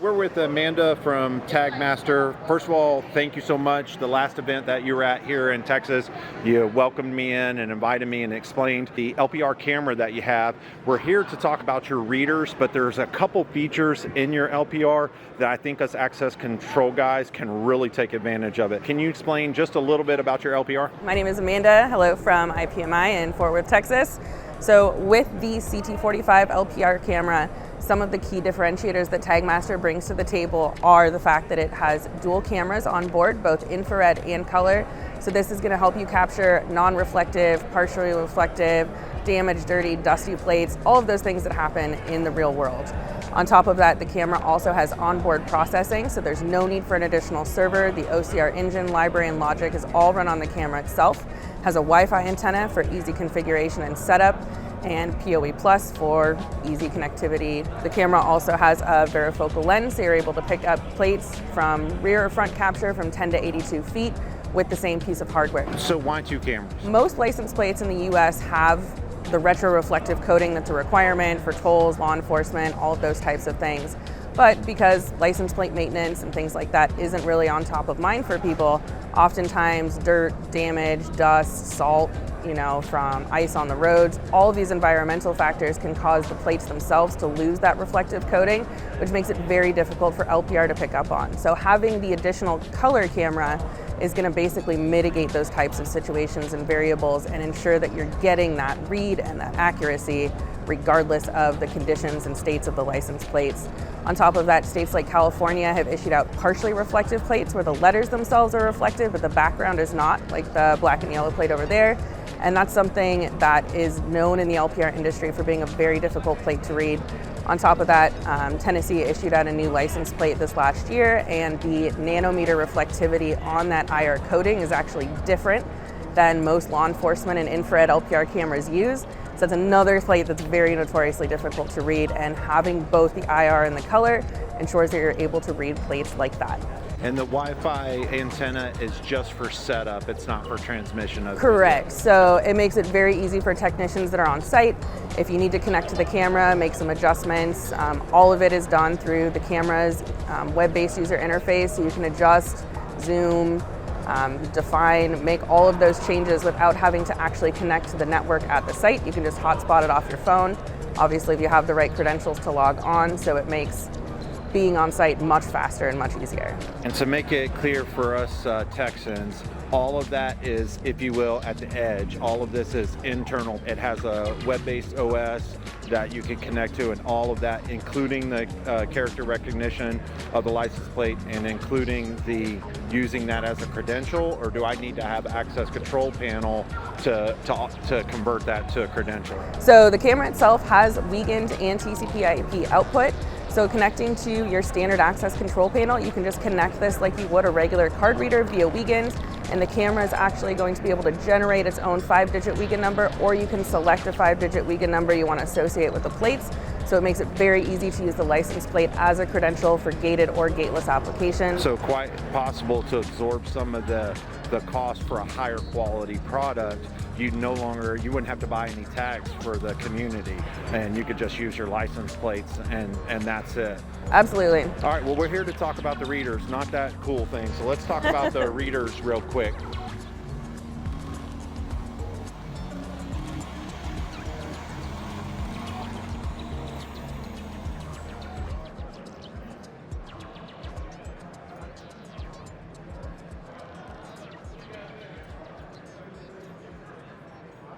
We're with Amanda from TagMaster. First of all, thank you so much. The last event that you were at here in Texas, you welcomed me in and invited me and explained the LPR camera that you have. We're here to talk about your readers, but there's a couple features in your LPR that I think us access control guys can really take advantage of it. Can you explain just a little bit about your LPR? My name is Amanda. Hello from IPMI in Fort Worth, Texas. So with the CT45 LPR camera, some of the key differentiators that TagMaster brings to the table are the fact that it has dual cameras on board, both infrared and color. So this is going to help you capture non-reflective, partially reflective, damaged, dirty, dusty plates, all of those things that happen in the real world. On top of that, the camera also has onboard processing, so there's no need for an additional server. The OCR engine, library, and logic is all run on the camera itself. Has a Wi-Fi antenna for easy configuration and setup, and PoE Plus for easy connectivity. The camera also has a varifocal lens, so you're able to pick up plates from rear or front capture from 10 to 82 feet with the same piece of hardware. So why two cameras? Most license plates in the US have the retroreflective coating that's a requirement for tolls, law enforcement, all of those types of things. But because license plate maintenance and things like that isn't really on top of mind for people, oftentimes dirt, damage, dust, salt, from ice on the roads, all of these environmental factors can cause the plates themselves to lose that reflective coating, which makes it very difficult for LPR to pick up on. So having the additional color camera is going to basically mitigate those types of situations and variables and ensure that you're getting that read and that accuracy regardless of the conditions and states of the license plates. On top of that, states like California have issued out partially reflective plates where the letters themselves are reflective but the background is not, like the black and yellow plate over there. And that's something that is known in the LPR industry for being a very difficult plate to read. On top of that, Tennessee issued out a new license plate this last year, and the nanometer reflectivity on that IR coating is actually different than most law enforcement and infrared LPR cameras use. So that's another plate that's very notoriously difficult to read, and having both the IR and the color ensures that you're able to read plates like that. And the Wi-Fi antenna is just for setup, it's not for transmission of Correct. So it makes it very easy for technicians that are on site. If you need to connect to the camera, make some adjustments, all of it is done through the camera's web-based user interface. So you can adjust, zoom, define, make all of those changes without having to actually connect to the network at the site. You can just hotspot it off your phone. Obviously, if you have the right credentials to log on, so it makes being on site much faster and much easier. And to make it clear for us Texans, all of that is, if you will, at the edge. All of this is internal. It has a web-based OS that you can connect to, and all of that, including the character recognition of the license plate and including the using that as a credential, or do I need to have access control panel to convert that to a credential? So the camera itself has Wiegand and TCP/IP output. So connecting to your standard access control panel, you can just connect this like you would a regular card reader via Wiegand, and the camera is actually going to be able to generate its own 5-digit Wiegand number, or you can select a 5-digit Wiegand number you want to associate with the plates. So it makes it very easy to use the license plate as a credential for gated or gateless applications. So quite possible to absorb some of the cost for a higher quality product. You wouldn't have to buy any tags for the community, and you could just use your license plates and that's it. Absolutely. All right, well, we're here to talk about the readers, not that cool thing. So let's talk about the readers real quick.